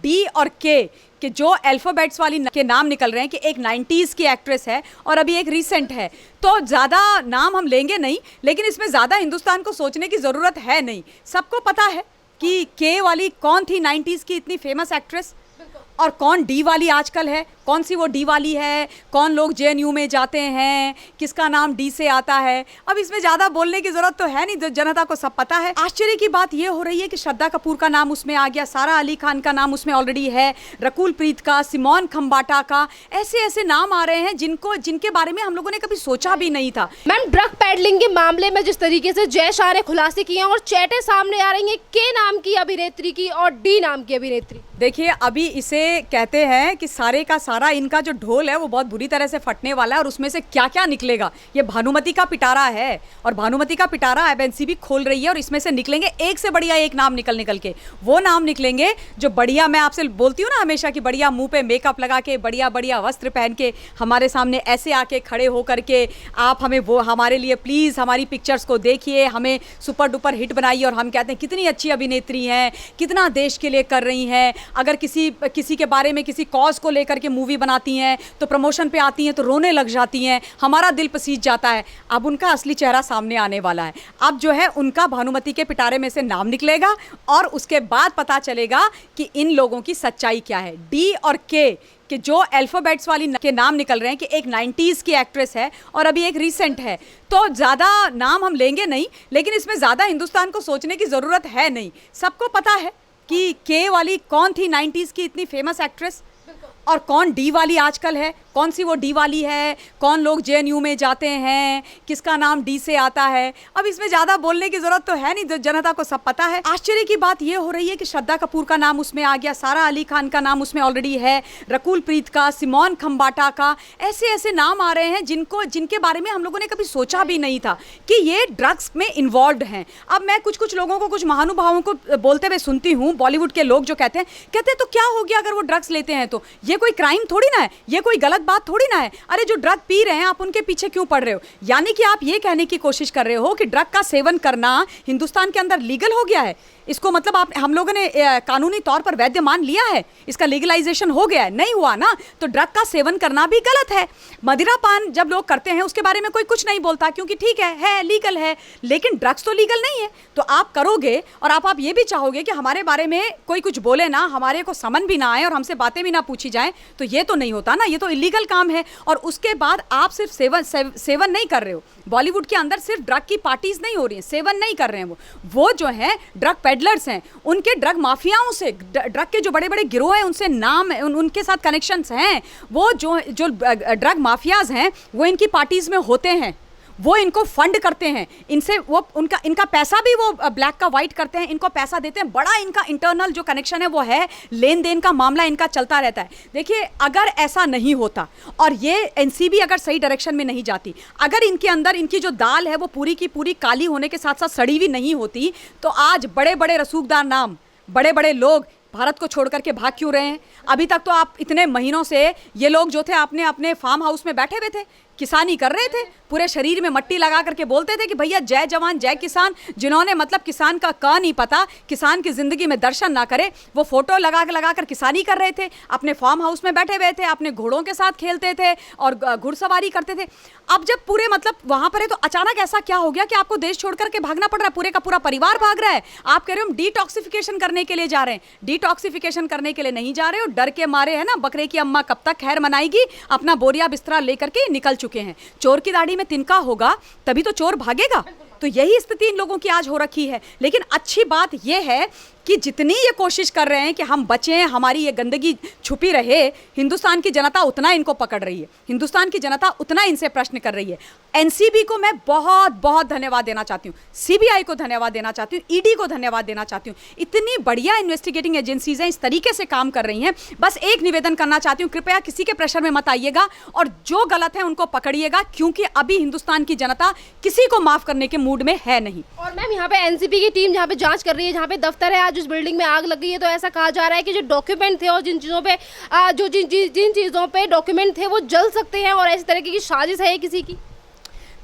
D और के जो अल्फाबेट्स वाली के नाम निकल रहे हैं कि एक 90s की एक्ट्रेस है और अभी एक रीसेंट है, तो ज़्यादा नाम हम लेंगे नहीं, लेकिन इसमें ज़्यादा हिंदुस्तान को सोचने की ज़रूरत है नहीं। सबको पता है कि के वाली कौन थी 90s की इतनी फेमस एक्ट्रेस, और कौन डी वाली आजकल है, कौन सी वो डी वाली है, कौन लोग जेएनयू में जाते हैं, किसका नाम डी से आता है। अब इसमें ज़्यादा बोलने की ज़रूरत तो है नहीं, जनता को सब पता है। आश्चर्य की बात ये हो रही है कि श्रद्धा कपूर का नाम उसमें आ गया, सारा अली खान का नाम उसमें ऑलरेडी है, रकुल प्रीत का, सिमोन खम्बाटा का, ऐसे ऐसे नाम आ रहे हैं जिनके बारे में हम लोगों ने कभी सोचा भी नहीं था। मैम, ड्रग पैडलिंग के मामले में जिस तरीके से जय शाह ने खुलासे किए हैं और चैटें सामने आ रही हैं के नाम की अभिनेत्री की और डी नाम की अभिनेत्री, देखिए अभी इसे कहते हैं कि सारे का सारा इनका जो ढोल है वो बहुत बुरी तरह से फटने वाला है, और उसमें से क्या क्या निकलेगा ये भानुमति का पिटारा है, और भानुमति का पिटारा अब एनसीबी खोल रही है, और इसमें से निकलेंगे एक से बढ़िया एक नाम निकल के वो नाम निकलेंगे जो बढ़िया, मैं आपसे बोलती हूँ ना हमेशा कि बढ़िया मुंह पे मेकअप लगा के, बढ़िया बढ़िया वस्त्र पहन के हमारे सामने ऐसे आके खड़े होकर के आप हमें वो हमारे लिए प्लीज़ हमारी पिक्चर्स को देखिए, हमें सुपर डुपर हिट बनाइए, और हम कहते हैं कितनी अच्छी अभिनेत्री हैं, कितना देश के लिए कर रही हैं। अगर किसी के बारे में किसी कॉज को लेकर के मूवी बनाती हैं तो प्रमोशन पे आती हैं तो रोने लग जाती हैं, हमारा दिल पसीज जाता है। अब उनका असली चेहरा सामने आने वाला है। अब जो है उनका भानुमति के पिटारे में से नाम निकलेगा, और उसके बाद पता चलेगा कि इन लोगों की सच्चाई क्या है। डी और के जो अल्फाबेट्स वाली के नाम निकल रहे हैं कि एक 90s की एक्ट्रेस है और अभी एक रीसेंट है, तो ज़्यादा नाम हम लेंगे नहीं, लेकिन इसमें ज़्यादा हिंदुस्तान को सोचने की ज़रूरत है नहीं। सबको पता है कि के वाली कौन थी 90s की इतनी फेमस एक्ट्रेस, और कौन डी वाली आजकल है, कौन सी वो डी वाली है, कौन लोग जेएनयू में जाते हैं, किसका नाम डी से आता है। अब इसमें ज़्यादा बोलने की ज़रूरत तो है नहीं, जनता को सब पता है। आश्चर्य की बात ये हो रही है कि श्रद्धा कपूर का नाम उसमें आ गया, सारा अली खान का नाम उसमें ऑलरेडी है, रकुल प्रीत का, सिमोन खम्बाटा का, ऐसे ऐसे नाम आ रहे हैं जिनके बारे में हम लोगों ने कभी सोचा भी नहीं था कि ये ड्रग्स में इन्वॉल्व हैं। अब मैं कुछ लोगों को, कुछ महानुभावों को बोलते हुए सुनती हूँ, बॉलीवुड के लोग जो कहते हैं तो क्या हो गया अगर वो ड्रग्स लेते हैं, तो ये कोई क्राइम थोड़ी ना है, ये कोई गलत बात थोड़ी ना है। अरे जो ड्रग पी रहे हैं आप उनके पीछे क्यों पड़ रहे हो? यानी कि आप ये कहने की कोशिश कर रहे हो कि ड्रग का सेवन करना हिंदुस्तान के अंदर लीगल हो गया है। इसको मतलब हम लोगों ने कानूनी तौर पर वैध मान लिया है, इसका लीगलाइजेशन हो गया है? नहीं हुआ ना। तो ड्रग का सेवन करना भी गलत है। मदिरा पान जब लोग करते हैं उसके बारे में कोई कुछ नहीं बोलता, क्योंकि ठीक है लीगल है, लेकिन ड्रग्स तो लीगल नहीं है। तो आप करोगे और आप ये भी चाहोगे कि हमारे बारे में कोई कुछ बोले ना, हमारे को समन भी ना आए और हमसे बातें भी ना पूछी जाए, तो ये तो नहीं होता ना, ये तो इलीगल काम है। और उसके बाद आप सिर्फ सेवन नहीं कर रहे हो, बॉलीवुड के अंदर सिर्फ ड्रग की पार्टीज नहीं हो रही हैं, सेवन नहीं कर रहे हैं वो जो है ड्रग पेडलर्स हैं, उनके ड्रग माफियाओं से, ड्रग के जो बड़े बड़े गिरोह हैं उनसे नाम उनके साथ कनेक्शंस हैं। वो जो ड्रग माफियाज हैं वो इनकी पार्टीज में होते हैं, वो इनको फंड करते हैं, इनसे वो इनका पैसा भी वो ब्लैक का वाइट करते हैं, इनको पैसा देते हैं। बड़ा इनका इंटरनल जो कनेक्शन है वो है, लेन देन का मामला इनका चलता रहता है। देखिए अगर ऐसा नहीं होता और ये एनसीबी अगर सही डायरेक्शन में नहीं जाती, अगर इनके अंदर इनकी जो दाल है वो पूरी की पूरी काली होने के साथ साथ सड़ी हुई नहीं होती, तो आज बड़े बड़े रसूखदार नाम, बड़े बड़े लोग भारत को छोड़ करके भाग क्यों रहे हैं? अभी तक तो आप इतने महीनों से ये लोग जो थे अपने फार्म हाउस में बैठे हुए थे, किसानी कर रहे थे, पूरे शरीर में मट्टी लगा करके बोलते थे कि भैया जय जवान जय किसान। जिन्होंने मतलब किसान का क नहीं पता, किसान की जिंदगी में दर्शन ना करे, वो फोटो लगा कर किसानी कर रहे थे, अपने फार्म हाउस में बैठे हुए थे, अपने घोड़ों के साथ खेलते थे और घुड़सवारी करते थे। अब जब पूरे मतलब वहां पर है तो अचानक ऐसा क्या हो गया कि आपको देश छोड़ करके भागना पड़ रहा है? पूरे का पूरा परिवार भाग रहा है। आप कह रहे हो हम डिटॉक्सिफिकेशन करने के लिए जा रहे हैं, डिटॉक्सिफिकेशन करने के लिए नहीं जा रहे हो, डर के मारे है ना, बकरे की अम्मा कब तक खैर मनाएगी, अपना बोरिया बिस्तरा लेकर के निकल चुके हैं। चोर की दाढ़ी में तिनका होगा तभी तो चोर भागेगा। तो यही स्थिति इन लोगों की आज हो रखी है। लेकिन अच्छी बात यह है कि जितनी ये कोशिश कर रहे हैं कि हम बचें, हमारी ये गंदगी छुपी रहे, हिंदुस्तान की जनता उतना इनको पकड़ रही है, हिंदुस्तान की जनता उतना इनसे प्रश्न कर रही है। एनसीबी को मैं बहुत बहुत धन्यवाद देना चाहती हूँ, सीबीआई को धन्यवाद देना चाहती हूँ, ईडी को धन्यवाद देना चाहती हूँ। इतनी बढ़िया इन्वेस्टिगेटिंग एजेंसीज हैं, इस तरीके से काम कर रही हैं। बस एक निवेदन करना चाहती हूँ, कृपया किसी के प्रेशर में मत आइएगा और जो गलत है उनको पकड़िएगा, क्योंकि अभी हिंदुस्तान की जनता किसी को माफ करने के मूड में है नहीं। और मैम यहाँ पे एनसीबी की टीम जहाँ पे जांच कर रही है, जहाँ पे दफ्तर है, आज उस बिल्डिंग में आग लग गई है, तो ऐसा कहा जा रहा है कि जो डॉक्यूमेंट थे और जिन चीज़ों पे जिन चीज़ों पे डॉक्यूमेंट थे वो जल सकते हैं, और इस तरीके की साजिश है किसी की।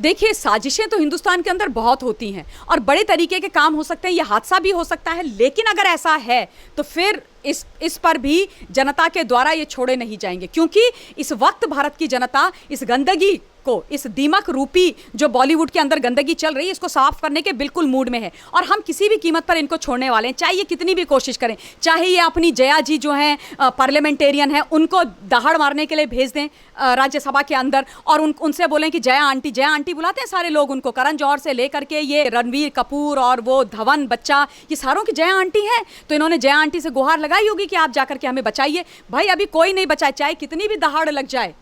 देखिए साजिशें तो हिंदुस्तान के अंदर बहुत होती हैं और बड़े तरीके के काम हो सकते हैं, ये हादसा भी हो सकता है। लेकिन अगर ऐसा है तो फिर इस पर भी जनता के द्वारा ये छोड़े नहीं जाएंगे, क्योंकि इस वक्त भारत की जनता इस गंदगी को, इस दीमक रूपी जो बॉलीवुड के अंदर गंदगी चल रही है, इसको साफ करने के बिल्कुल मूड में है और हम किसी भी कीमत पर इनको छोड़ने वाले हैं, चाहे ये कितनी भी कोशिश करें। चाहे ये अपनी जया जी जो हैं पार्लियामेंटेरियन हैं, उनको दहाड़ मारने के लिए भेज दें राज्यसभा के अंदर और उनसे बोलें कि जया आंटी बुलाते हैं सारे लोग उनको, करण जौहर से लेकर के ये रणवीर कपूर और वो धवन बच्चा, ये सारों की जया आंटी हैं। तो इन्होंने जया आंटी से गुहार लगाई होगी कि आप जाकर के हमें बचाइए। भाई अभी कोई नहीं बचाए, चाहे कितनी भी दहाड़ लग जाए।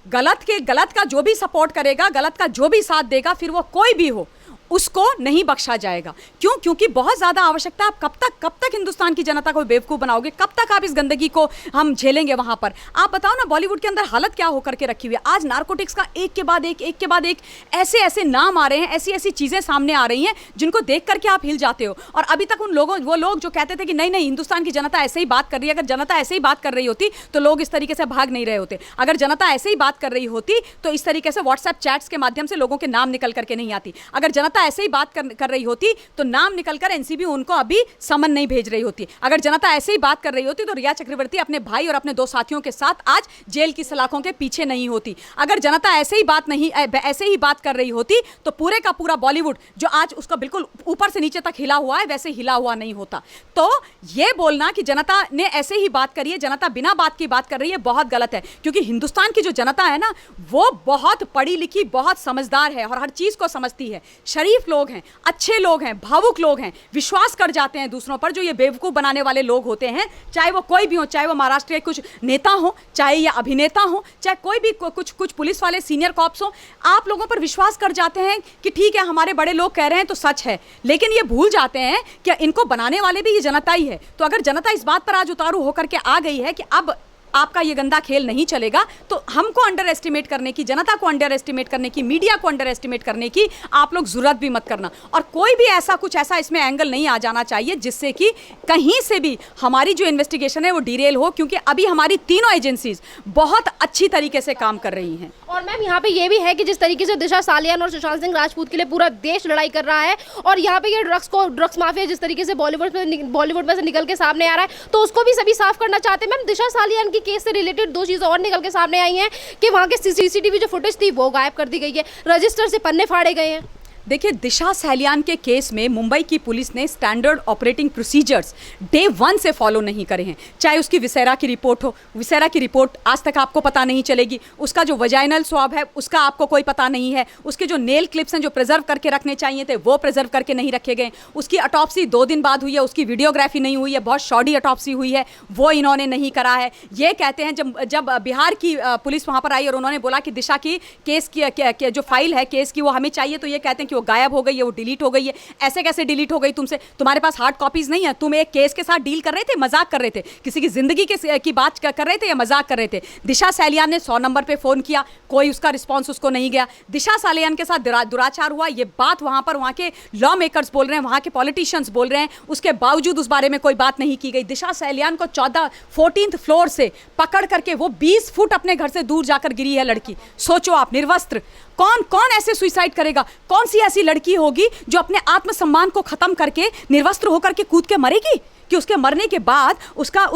गलत का जो भी सपोर्ट करेगा, गलत का जो भी साथ देगा, फिर वो कोई भी हो, उसको नहीं बख्शा जाएगा। क्यों? क्योंकि बहुत ज़्यादा आवश्यकता। आप कब तक हिंदुस्तान की जनता को बेवकूफ़ बनाओगे? कब तक आप इस गंदगी को हम झेलेंगे वहाँ पर? आप बताओ ना, बॉलीवुड के अंदर हालत क्या होकर के रखी हुई है। आज नारकोटिक्स का एक के बाद एक ऐसे नाम आ रहे हैं, ऐसी चीज़ें सामने आ रही हैं जिनको देख करके आप हिल जाते हो। और अभी तक वो लोग जो कहते थे कि नहीं हिंदुस्तान की जनता ऐसे ही बात कर रही है, अगर जनता ऐसे ही बात कर रही होती तो लोग इस तरीके से भाग नहीं रहे होते। अगर जनता ऐसे ही बात कर रही होती तो इस तरीके से व्हाट्सएप चैट्स के माध्यम से लोगों के नाम निकल करके नहीं आती। अगर जनता ऐसे ही बात कर रही होती तो नाम निकलकर एनसीबी उनको अभी समन नहीं भेज रही होती। अगर जनता ऐसे ही बात कर रही होती तो रिया चक्रवर्ती अपने भाई और अपने 2 साथियों के साथ आज जेल की सलाखों के पीछे नहीं होती। अगर जनता ऐसे ही बात कर रही होती तो पूरे का पूरा बॉलीवुड जो आज उसका बिल्कुल ऊपर से नीचे तक हिला हुआ है, वैसे हिला हुआ नहीं होता। तो ये बोलना कि जनता ने ऐसे ही बात करी है, जनता बिना बात की बात कर रही है, बहुत गलत है। क्योंकि हिंदुस्तान की जो जनता है ना, वो बहुत पढ़ी लिखी, बहुत समझदार है और हर चीज को समझती है। शरीफ लोग हैं, अच्छे लोग हैं, भावुक लोग हैं, विश्वास कर जाते हैं दूसरों पर। जो ये बेवकूफ़ बनाने वाले लोग होते हैं, चाहे वो कोई भी हो, चाहे वो महाराष्ट्र के कुछ नेता हो, चाहे या अभिनेता हो, चाहे कोई भी कुछ पुलिस वाले सीनियर कॉप्स हो, आप लोगों पर विश्वास कर जाते हैं कि ठीक है हमारे बड़े लोग कह रहे हैं तो सच है। लेकिन ये भूल जाते हैं कि इनको बनाने वाले भी ये जनता ही है। तो अगर जनता इस बात पर आज उतारू होकर के आ गई है कि अब आपका ये गंदा खेल नहीं चलेगा, तो हमको अंडर एस्टिमेट करने की, जनता को अंडर एस्टिमेट करने की, मीडिया को अंडर एस्टिमेट करने की आप लोग जरूरत भी मत करना। और कोई भी ऐसा इसमें एंगल नहीं आ जाना चाहिए जिससे कि कहीं से भी हमारी जो इन्वेस्टिगेशन है वो डिरेल हो, क्योंकि अभी हमारी तीनों एजेंसीज बहुत अच्छी तरीके से काम कर रही हैं। और मैम यहाँ पे ये भी है कि जिस तरीके से दिशा सालियान और सुशांत सिंह राजपूत के लिए पूरा देश लड़ाई कर रहा है, और यहाँ पे ये ड्रग्स माफिया जिस तरीके से बॉलीवुड में से निकल के सामने आ रहा है, तो उसको भी सभी साफ करना चाहते हैं। मैम दिशा सालियान की केस से रिलेटेड 2 चीज़ें और निकल के सामने आई हैं कि वहाँ के सीसीटीवी जो फुटेज थी वो गायब कर दी गई है, रजिस्टर से पन्ने फाड़े गए हैं। देखिए, दिशा सालियान के केस में मुंबई की पुलिस ने स्टैंडर्ड ऑपरेटिंग प्रोसीजर्स डे 1 से फॉलो नहीं करे हैं। चाहे उसकी विसेरा की रिपोर्ट हो, विसेरा की रिपोर्ट आज तक आपको पता नहीं चलेगी। उसका जो वजाइनल स्वाब है उसका आपको कोई पता नहीं है। उसके जो नेल क्लिप्स हैं जो प्रिजर्व करके रखने चाहिए थे वो प्रिजर्व करके नहीं रखे गए। उसकी ऑटोप्सी 2 दिन बाद हुई है, उसकी वीडियोग्राफी नहीं हुई है, बहुत शॉर्डी ऑटोप्सी हुई है, वो इन्होंने नहीं करा है। ये कहते हैं जब बिहार की पुलिस वहाँ पर आई और उन्होंने बोला कि दिशा की केस की जो फाइल है केस की वो हमें चाहिए, तो ये कहते हैं कि वो गायब हो गई है, वो डिलीट हो गई है। ऐसे कैसे डिलीट हो गई तुमसे? तुम्हारे पास हार्ड कॉपीज नहीं है? तुम एक केस के साथ डील कर रहे थे, मजाक कर रहे थे, किसी की जिंदगी की बात कर रहे थे या मजाक कर रहे थे? दिशा सालियान ने 100 नंबर पे फोन किया, कोई उसका रिस्पॉन्स उसको नहीं गया। दिशा सालियान के साथ दुराचार हुआ, ये बात वहां पर वहां के लॉ मेकर्स बोल रहे हैं, वहां के पॉलिटिशियंस बोल रहे हैं, उसके बावजूद उस बारे में कोई बात नहीं की गई। दिशा सालियान को 14th फ्लोर से पकड़ करके वो 20 फुट अपने घर से दूर जाकर गिरी है लड़की। सोचो आप, निर्वस्त्र। कौन ऐसे सुसाइड करेगा? कौन सी ऐसी लड़की होगी जो अपने आत्मसम्मान को खत्म करके निर्वस्त्र होकर के कूद के मरेगी कि उसके मरने के बाद उसका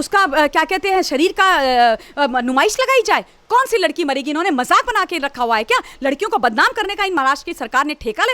क्या कहते हैं, शरीर का नुमाइश लगाई जाए? कौन सी लड़की मरेगी? इन्होंने मजाक बना के रखा हुआ है क्या? लड़कियों को बदनाम करने का इन महाराष्ट्र की सरकार ने ठेका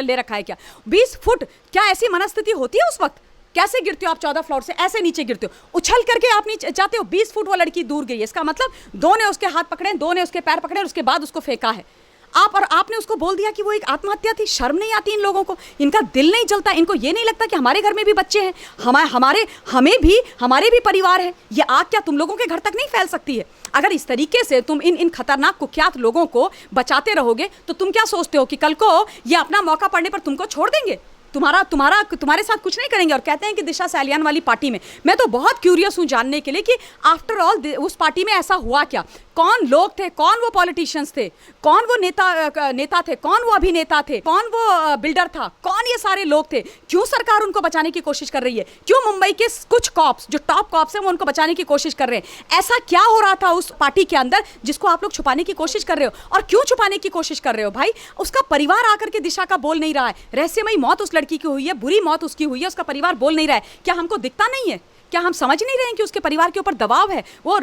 ले रखा है क्या? 20 फुट, क्या ऐसी मनस्थिति होती है उस वक्त? कैसे गिरते हो आप 14 फ्लोर से? ऐसे नीचे गिरते हो, उछल करके आप नीचे जाते हो। 20 फुट वो लड़की दूर गई है, इसका मतलब 2 ने उसके हाथ पकड़े, 2 ने उसके पैर पकड़े और उसके बाद उसको फेंका है। आपने उसको बोल दिया कि वो एक आत्महत्या थी। शर्म नहीं आती इन लोगों को? इनका दिल नहीं जलता? इनको ये नहीं लगता कि हमारे घर में भी बच्चे हैं, हमारे भी परिवार है? ये आग क्या तुम लोगों के घर तक नहीं फैल सकती है? अगर इस तरीके से तुम इन खतरनाक कुख्यात लोगों को बचाते रहोगे तो तुम क्या सोचते हो कि कल को ये अपना मौका पड़ने पर तुमको छोड़ देंगे? तुम्हारे साथ कुछ नहीं करेंगे। और कहते हैं कि दिशा सालियान वाली पार्टी में, मैं तो बहुत क्यूरियस हूं जानने के लिए कि आफ्टर ऑल उस पार्टी में ऐसा हुआ क्या? कौन लोग थे? कौन वो पॉलिटिशियंस थे? कौन वो नेता थे? कौन वो अभिनेता थे? कौन वो बिल्डर था? कौन ये सारे लोग थे? क्यों सरकार उनको बचाने की कोशिश कर रही है? क्यों मुंबई के कुछ कॉप्स जो टॉप कॉप्स हैं वो उनको बचाने की कोशिश कर रहे हैं? ऐसा क्या हो रहा था उस पार्टी के अंदर जिसको आप लोग छुपाने की कोशिश कर रहे हो? और क्यों छुपाने की कोशिश कर रहे हो भाई? उसका परिवार आकर के दिशा का बोल नहीं रहा है। रहस्यमयी मौत उस लड़की की हुई है, बुरी मौत उसकी हुई है, उसका परिवार बोल नहीं रहा है। क्या हमको दिखता नहीं है? क्या हम समझ नहीं रहे हैं कि उसके परिवार के ऊपर दबाव है? वो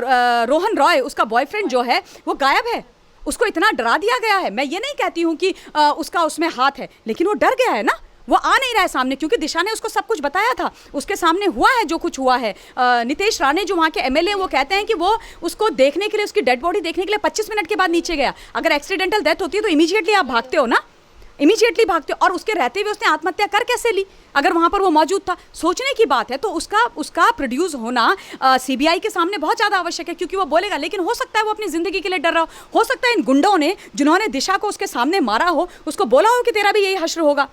रोहन रॉय, उसका बॉयफ्रेंड जो है वो गायब है, उसको इतना डरा दिया गया है। मैं ये नहीं कहती हूँ कि उसका उसमें हाथ है, लेकिन वो डर गया है ना, वो आ नहीं रहा है सामने, क्योंकि दिशा ने उसको सब कुछ बताया था, उसके सामने हुआ है जो कुछ हुआ है। नितेश राणे जो वहाँ के एमएलए, वो कहते हैं कि वो उसको देखने के लिए, उसकी डेड बॉडी देखने के लिए 25 मिनट के बाद नीचे गया। अगर एक्सीडेंटल डेथ होती है तो इमीडिएटली आप भागते हो ना, इमीडिएटली भागते हो, और उसके रहते हुए उसने आत्महत्या कर कैसे ली अगर वहाँ पर वो मौजूद था? सोचने की बात है। तो उसका प्रोड्यूस होना सीबीआई के सामने बहुत ज़्यादा आवश्यक है, क्योंकि वो बोलेगा। लेकिन हो सकता है वो अपनी ज़िंदगी के लिए डर रहा हो सकता है इन गुंडों ने जिन्होंने दिशा को उसके सामने मारा हो, उसको बोला हो कि तेरा भी यही हश्र होगा।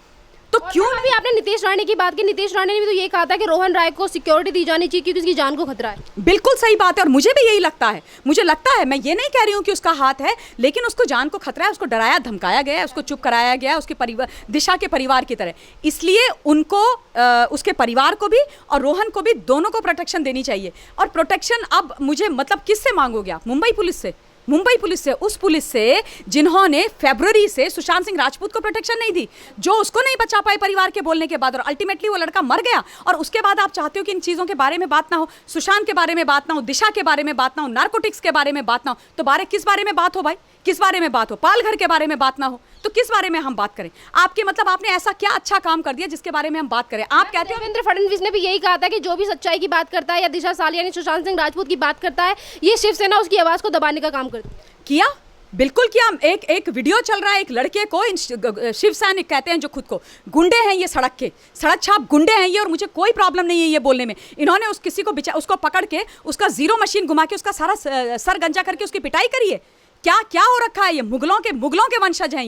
तो क्यों अभी आपने नितेश राणे की बात की, नितेश राणे ने भी तो ये कहा था कि रोहन राय को सिक्योरिटी दी जानी चाहिए क्योंकि उसकी जान को खतरा है। बिल्कुल सही बात है, और मुझे भी यही लगता है। मुझे लगता है, मैं ये नहीं कह रही हूँ कि उसका हाथ है, लेकिन उसको जान को खतरा है, उसको डराया धमकाया गया है, उसको चुप कराया गया है, उसके परिवार, दिशा के परिवार की तरह। इसलिए उनको उसके परिवार को भी और रोहन को भी, दोनों को प्रोटेक्शन देनी चाहिए। और प्रोटेक्शन अब मुझे मतलब किससे मांगोगे आप? मुंबई पुलिस से, मुंबई पुलिस से, उस पुलिस से जिन्होंने फरवरी से सुशांत सिंह राजपूत को प्रोटेक्शन नहीं दी, जो उसको नहीं बचा पाए परिवार के बोलने के बाद, और अल्टीमेटली वो लड़का मर गया। और उसके बाद आप चाहते हो कि इन चीज़ों के बारे में बात ना हो, सुशांत के बारे में बात ना हो, दिशा के बारे में बात ना हो, नार्कोटिक्स के बारे में बात ना हो। तो किस बारे में बात हो भाई? किस बारे में बात हो? पालघर के बारे में बात ना हो तो किस बारे में हम बात करें? आपके मतलब आपने ऐसा क्या अच्छा काम कर दिया जिसके बारे में हम बात करें? आप कहते हो देवेंद्र फडणवीस ने भी यही कहा था कि जो भी सच्चाई की बात करता है या दिशा सालिया यानी सुशांत सिंह राजपूत की बात करता है, ये शिवसेना उसकी आवाज को दबाने का काम करती है। किया, बिल्कुल किया। एक वीडियो चल रहा है, एक लड़के को शिव सैनिक कहते हैं जो खुद को गुंडे हैं, ये सड़क छाप गुंडे हैं ये, और मुझे कोई प्रॉब्लम नहीं है ये बोलने में। इन्होंने किसी को उसको पकड़ के उसका जीरो मशीन घुमा के उसका सारा सर गंजा करके उसकी पिटाई करी है। क्या हो रखा है? ये मुगलों के वंशज हैं,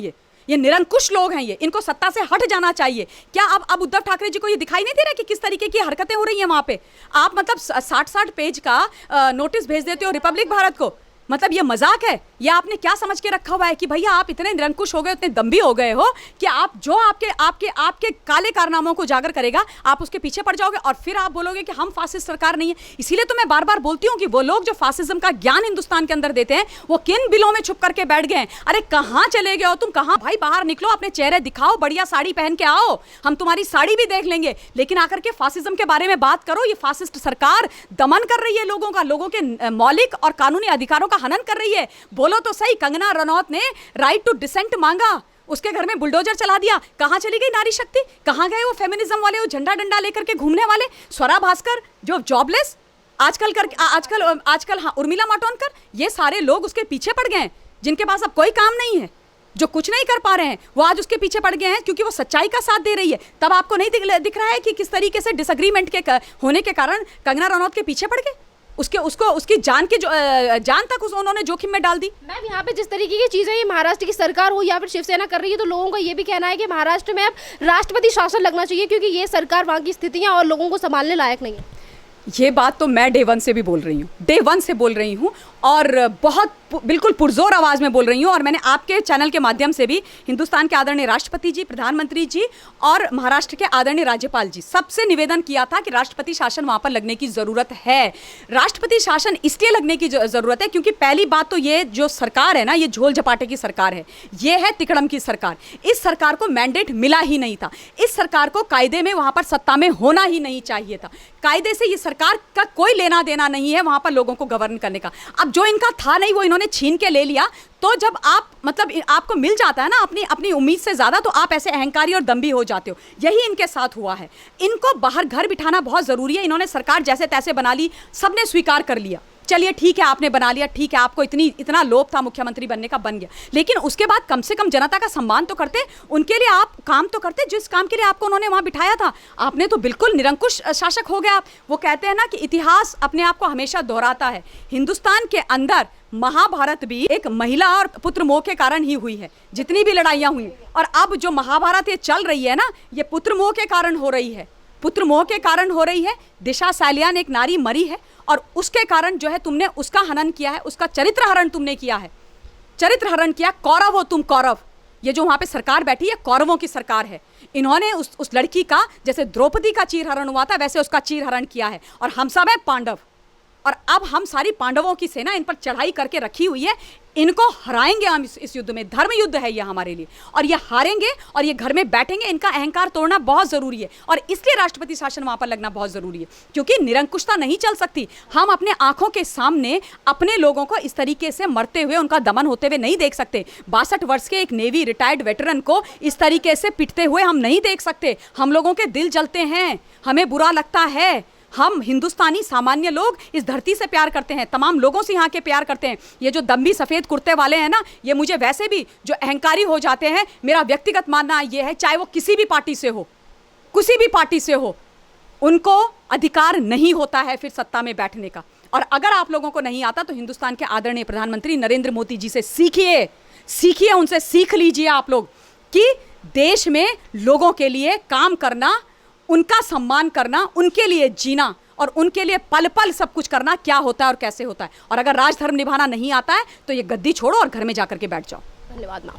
ये निरंकुश लोग हैं, ये इनको सत्ता से हट जाना चाहिए। क्या अब उद्धव ठाकरे जी को ये दिखाई नहीं दे रहा कि किस तरीके की हरकतें हो रही हैं वहां पे? आप मतलब 60 पेज का नोटिस भेज देते हो रिपब्लिक भारत को, मतलब ये मजाक है? या आपने क्या समझ के रखा हुआ है कि भैया आप इतने निरंकुश हो गए, इतने दम्भी हो गए हो कि आप जो आपके काले कारनामों को उजागर करेगा आप उसके पीछे पड़ जाओगे और फिर आप बोलोगे कि हम फासिस्ट सरकार नहीं है। इसीलिए तो मैं बार बार बोलती हूँ कि वो लोग जो फासिज्म का ज्ञान हिंदुस्तान के अंदर देते हैं वो किन बिलों में छुप करके बैठ गए हैं। अरे कहाँ चले गए हो तुम? कहाँ भाई? बाहर निकलो, अपने चेहरे दिखाओ, बढ़िया साड़ी पहन के आओ, हम तुम्हारी साड़ी भी देख लेंगे, लेकिन आकर के फासिज्म के बारे में बात करो। ये फासिस्ट सरकार दमन कर रही है लोगों के मौलिक और कानूनी अधिकारों का हनन कर रही है। बोलो तो सही, कंगना रनौत ने राइट टू डिसेंट मांगा, उसके घर में बुलडोजर चला दिया। कहां चली गई नारी शक्ति? कहां गए वो फेमिनिज्म वाले, वो झंडा डंडा लेकर के घूमने वाले? स्वरा भास्कर जो जॉबलेस आजकल हाँ, उर्मिला मातोंडकर, ये सारे लोग उसके पीछे पड़ गए हैं, जिनके पास अब कोई काम नहीं है, जो कुछ नहीं कर पा रहे हैं, वो आज उसके पीछे पड़ गए हैं क्योंकि वो सच्चाई का साथ दे रही है। तब आपको नहीं दिख रहा है कि किस तरीके से डिसएग्रीमेंट के होने के कारण कंगना रनौत के पीछे पड़ गए? उसकी जान तक उन्होंने जोखिम में डाल दी। मैम, यहाँ पे जिस तरीके की चीजें ये महाराष्ट्र की सरकार हो या फिर शिवसेना कर रही है, तो लोगों का ये भी कहना है कि महाराष्ट्र में अब राष्ट्रपति शासन लगना चाहिए क्योंकि ये सरकार वहाँ की स्थितियाँ और लोगों को संभालने लायक नहीं है। ये बात तो मैं डे वन से भी बोल रही हूँ, डे वन से बोल रही हूँ, और बहुत बिल्कुल पुरजोर आवाज़ में बोल रही हूँ। और मैंने आपके चैनल के माध्यम से भी हिंदुस्तान के आदरणीय राष्ट्रपति जी, प्रधानमंत्री जी और महाराष्ट्र के आदरणीय राज्यपाल जी, सबसे निवेदन किया था कि राष्ट्रपति शासन वहाँ पर लगने की ज़रूरत है। राष्ट्रपति शासन इसलिए लगने की ज़रूरत है क्योंकि पहली बात तो ये जो सरकार है ना, ये झोल झपाटे की सरकार है, ये है तिकड़म की सरकार। इस सरकार को मैंडेट मिला ही नहीं था, इस सरकार को कायदे में वहाँ पर सत्ता में होना ही नहीं चाहिए था। कायदे से ये सरकार का कोई लेना देना नहीं है वहाँ पर लोगों को गवर्न करने का। अब जो इनका था नहीं वो इन्होंने छीन के ले लिया, तो जब आप मतलब आपको मिल जाता है ना अपनी उम्मीद से ज़्यादा, तो आप ऐसे अहंकारी और दम्भी हो जाते हो। यही इनके साथ हुआ है। इनको बाहर घर बिठाना बहुत ज़रूरी है। इन्होंने सरकार जैसे तैसे बना ली, सबने स्वीकार कर लिया, चलिए ठीक है आपने बना लिया, ठीक है आपको इतना लोभ था मुख्यमंत्री बनने का, बन गया, लेकिन उसके बाद कम से कम जनता का सम्मान तो करते, उनके लिए आप काम तो करते जिस काम के लिए आपको उन्होंने वहाँ बिठाया था। आपने तो बिल्कुल निरंकुश शासक हो गया आप। वो कहते हैं ना कि इतिहास अपने आप को हमेशा दोहराता है। हिंदुस्तान के अंदर महाभारत भी एक महिला और पुत्र मोह के कारण ही हुई है, जितनी भी लड़ाइयाँ हुई। और अब जो महाभारत ये चल रही है ना, ये पुत्र मोह के कारण हो रही है, पुत्र मोह के कारण हो रही है। दिशा सालियान एक नारी मरी है और उसके कारण जो है तुमने उसका हनन किया है, उसका चरित्र हरण तुमने किया है, चरित्र हरण किया। कौरव हो तुम, कौरव। ये जो वहाँ पे सरकार बैठी है कौरवों की सरकार है। इन्होंने उस लड़की का, जैसे द्रौपदी का चीर हरण हुआ था वैसे उसका चीर हरण किया है, और हम सब हैं पांडव। और अब हम सारी पांडवों की सेना इन पर चढ़ाई करके रखी हुई है, इनको हराएंगे हम इस युद्ध में। धर्म युद्ध है ये हमारे लिए, और ये हारेंगे और ये घर में बैठेंगे। इनका अहंकार तोड़ना बहुत ज़रूरी है, और इसलिए राष्ट्रपति शासन वहाँ पर लगना बहुत ज़रूरी है, क्योंकि निरंकुशता नहीं चल सकती। हम अपने आंखों के सामने अपने लोगों को इस तरीके से मरते हुए, उनका दमन होते हुए नहीं देख सकते। 62 वर्ष के एक नेवी रिटायर्ड वेटरन को इस तरीके से पिटते हुए हम नहीं देख सकते। हम लोगों के दिल जलते हैं, हमें बुरा लगता है। हम हिंदुस्तानी सामान्य लोग इस धरती से प्यार करते हैं, तमाम लोगों से यहाँ के प्यार करते हैं। ये जो दम्भी सफ़ेद कुर्ते वाले हैं ना, ये मुझे वैसे भी जो अहंकारी हो जाते हैं, मेरा व्यक्तिगत मानना ये है, चाहे वो किसी भी पार्टी से हो, किसी भी पार्टी से हो, उनको अधिकार नहीं होता है फिर सत्ता में बैठने का। और अगर आप लोगों को नहीं आता तो हिंदुस्तान के आदरणीय प्रधानमंत्री नरेंद्र मोदी जी से सीखिए, सीखिए, उनसे सीख लीजिए आप लोग कि देश में लोगों के लिए काम करना, उनका सम्मान करना, उनके लिए जीना और उनके लिए पल पल सब कुछ करना क्या होता है और कैसे होता है। और अगर राजधर्म निभाना नहीं आता है तो ये गद्दी छोड़ो और घर में जाकर के बैठ जाओ। धन्यवाद मैम।